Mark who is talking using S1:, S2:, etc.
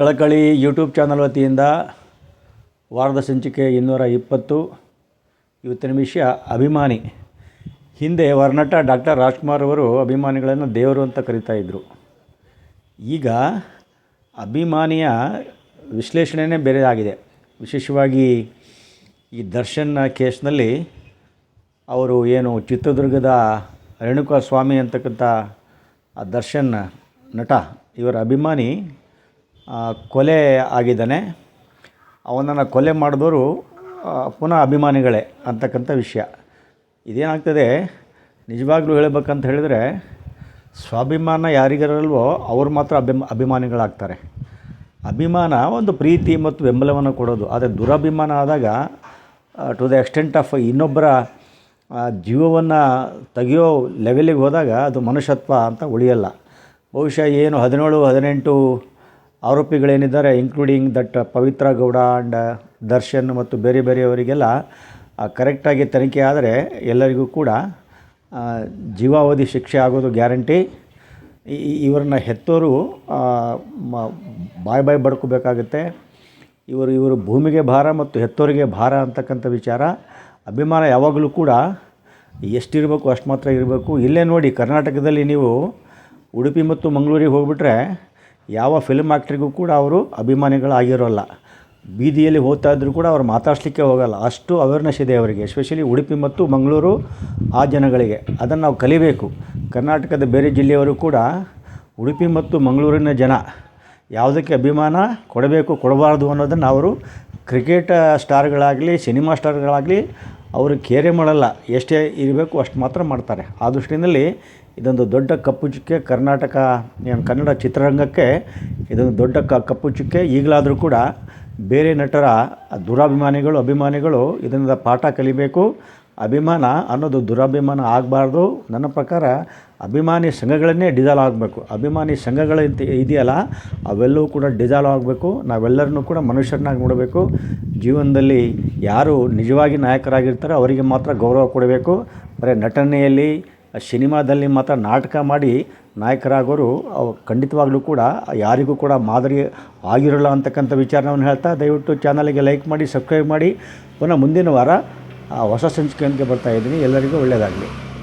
S1: ಕಳಕಳಿ YouTube channel ವತಿಯಿಂದ ವಾರದ ಸಂಚಿಕೆ 220. ಇವತ್ತಿನ ವಿಷಯ ಅಭಿಮಾನಿ. ಹಿಂದೆ ವರ್ನಟ ಡಾಕ್ಟರ್ ರಾಜ್ಕುಮಾರ್ ಅವರು ಅಭಿಮಾನಿಗಳನ್ನು ದೇವರು ಅಂತ ಕರೀತಾಯಿದ್ರು. ಈಗ ಅಭಿಮಾನಿಯ ವಿಶ್ಲೇಷಣೆಯೇ ಬೇರೆ ಆಗಿದೆ. ವಿಶೇಷವಾಗಿ ಈ ದರ್ಶನ್ ಕೇಸ್ನಲ್ಲಿ ಅವರು ಏನು ಚಿತ್ರದುರ್ಗದ ರೇಣುಕಾಸ್ವಾಮಿ ಅಂತಕ್ಕಂಥ ಆ ದರ್ಶನ್ ನಟ ಇವರ ಅಭಿಮಾನಿ ಕೊಲೆ ಆಗಿದ್ದಾನೆ. ಅವನನ್ನು ಕೊಲೆ ಮಾಡಿದವರು ಪುನಃ ಅಭಿಮಾನಿಗಳೇ ಅಂತಕ್ಕಂಥ ವಿಷಯ. ಇದೇನಾಗ್ತದೆ, ನಿಜವಾಗ್ಲೂ ಹೇಳಬೇಕಂತ ಹೇಳಿದರೆ, ಸ್ವಾಭಿಮಾನ ಯಾರಿಗಿರಲ್ವೋ ಅವ್ರು ಮಾತ್ರ ಅಭಿಮಾನಿಗಳಾಗ್ತಾರೆ. ಅಭಿಮಾನ ಒಂದು ಪ್ರೀತಿ ಮತ್ತು ಬೆಂಬಲವನ್ನು ಕೊಡೋದು. ಆದರೆ ದುರಭಿಮಾನ ಆದಾಗ ಟು ದ ಎಕ್ಸ್ಟೆಂಟ್ ಆಫ್ ಇನ್ನೊಬ್ಬರ ಜೀವವನ್ನು ತೆಗೆಯೋ ಲೆವೆಲಿಗೆ ಹೋದಾಗ ಅದು ಮನುಷ್ಯತ್ವ ಅಂತ ಉಳಿಯಲ್ಲ. ಬಹುಶಃ ಏನು 17-18 ಆರೋಪಿಗಳೇನಿದ್ದಾರೆ, including that Pavithra Gowda and Darshan ಮತ್ತು ಬೇರೆ ಬೇರೆಯವರಿಗೆಲ್ಲ ಕರೆಕ್ಟಾಗಿ ತನಿಖೆ ಆದರೆ ಎಲ್ಲರಿಗೂ ಕೂಡ ಜೀವಾವಧಿ ಶಿಕ್ಷೆ ಆಗೋದು ಗ್ಯಾರಂಟಿ. ಇವರನ್ನ ಹೆತ್ತೋರು ಬಾಯಿ ಬಡ್ಕೋಬೇಕಾಗುತ್ತೆ. ಇವರು ಭೂಮಿಗೆ ಭಾರ ಮತ್ತು ಹೆತ್ತೋರಿಗೆ ಭಾರ ಅಂತಕ್ಕಂಥ ವಿಚಾರ. ಅಭಿಮಾನ ಯಾವಾಗಲೂ ಕೂಡ ಎಷ್ಟಿರಬೇಕು ಅಷ್ಟು ಮಾತ್ರ ಇರಬೇಕು. ಇಲ್ಲೇ ನೋಡಿ, ಕರ್ನಾಟಕದಲ್ಲಿ ನೀವು ಉಡುಪಿ ಮತ್ತು ಮಂಗಳೂರಿಗೆ ಹೋಗ್ಬಿಟ್ರೆ ಯಾವ ಫಿಲ್ಮ್ ಆ್ಯಕ್ಟ್ರಿಗೂ ಕೂಡ ಅವರು ಅಭಿಮಾನಿಗಳಾಗಿರೋಲ್ಲ. ಬೀದಿಯಲ್ಲಿ ಹೋಗ್ತಾ ಇದ್ದರೂ ಕೂಡ ಅವ್ರು ಮಾತಾಡಿಸ್ಲಿಕ್ಕೆ ಹೋಗಲ್ಲ. ಅಷ್ಟು ಅವೇರ್ನೆಸ್ ಇದೆ ಅವರಿಗೆ, ಎಸ್ಪೆಷಲಿ ಉಡುಪಿ ಮತ್ತು ಮಂಗಳೂರು ಆ ಜನಗಳಿಗೆ. ಅದನ್ನು ನಾವು ಕಲಿಬೇಕು. ಕರ್ನಾಟಕದ ಬೇರೆ ಜಿಲ್ಲೆಯವರು ಕೂಡ ಉಡುಪಿ ಮತ್ತು ಮಂಗಳೂರಿನ ಜನ ಯಾವುದಕ್ಕೆ ಅಭಿಮಾನ ಕೊಡಬೇಕು ಕೊಡಬಾರ್ದು ಅನ್ನೋದನ್ನು ಅವರು ಕ್ರಿಕೆಟ್ ಸ್ಟಾರ್ಗಳಾಗಲಿ ಸಿನಿಮಾ ಸ್ಟಾರ್ಗಳಾಗಲಿ ಅವರು ಕೇರೆ ಮಾಡಲ್ಲ. ಎಷ್ಟೇ ಇರಬೇಕು ಅಷ್ಟು ಮಾತ್ರ ಮಾಡ್ತಾರೆ. ಆ ದೃಷ್ಟಿಯಲ್ಲಿ ಇದೊಂದು ದೊಡ್ಡ ಕಪ್ಪು ಚುಕ್ಕೆ ಕನ್ನಡ ಚಿತ್ರರಂಗಕ್ಕೆ ಇದೊಂದು ದೊಡ್ಡ ಕಪ್ಪು ಚುಕ್ಕೆ. ಈಗಲಾದರೂ ಕೂಡ ಬೇರೆ ನಟರ ಅಭಿಮಾನಿಗಳು ಇದರಿಂದ ಪಾಠ ಕಲಿಬೇಕು. ಅಭಿಮಾನ ಅನ್ನೋದು ದುರಭಿಮಾನ ಆಗಬಾರ್ದು. ನನ್ನ ಪ್ರಕಾರ ಅಭಿಮಾನಿ ಸಂಘಗಳನ್ನೇ ಡಿಸಾಲ್ವ್ ಆಗಬೇಕು. ಅಭಿಮಾನಿ ಸಂಘಗಳು ಇದೆಯಲ್ಲ, ಅವೆಲ್ಲವೂ ಕೂಡ ಡಿಸಾಲ್ವ್ ಆಗಬೇಕು. ನಾವೆಲ್ಲರನ್ನೂ ಕೂಡ ಮನುಷ್ಯರನ್ನಾಗಿ ನೋಡಬೇಕು. ಜೀವನದಲ್ಲಿ ಯಾರು ನಿಜವಾಗಿ ನಾಯಕರಾಗಿರ್ತಾರೋ ಅವರಿಗೆ ಮಾತ್ರ ಗೌರವ ಕೊಡಬೇಕು. ಬರೀ ನಟನೆಯಲ್ಲಿ ಸಿನಿಮಾದಲ್ಲಿ ಮಾತ್ರ ನಾಟಕ ಮಾಡಿ ನಾಯಕರಾಗೋರು ಖಂಡಿತವಾಗ್ಲೂ ಕೂಡ ಯಾರಿಗೂ ಕೂಡ ಮಾದರಿ ಆಗಿರೋಲ್ಲ ಅಂತಕ್ಕಂಥ ವಿಚಾರವನ್ನು ಹೇಳ್ತಾ, ದಯವಿಟ್ಟು ಚಾನಲ್ಗೆ ಲೈಕ್ ಮಾಡಿ, ಸಬ್ಸ್ಕ್ರೈಬ್ ಮಾಡಿ. ಪುನಃ ಮುಂದಿನ ವಾರ ಹೊಸ ಸಂಚಿಕೆಯೊಂದಿಗೆ ಬರ್ತಾಯಿದ್ದೀನಿ. ಎಲ್ಲರಿಗೂ ಒಳ್ಳೆಯದಾಗಲಿ.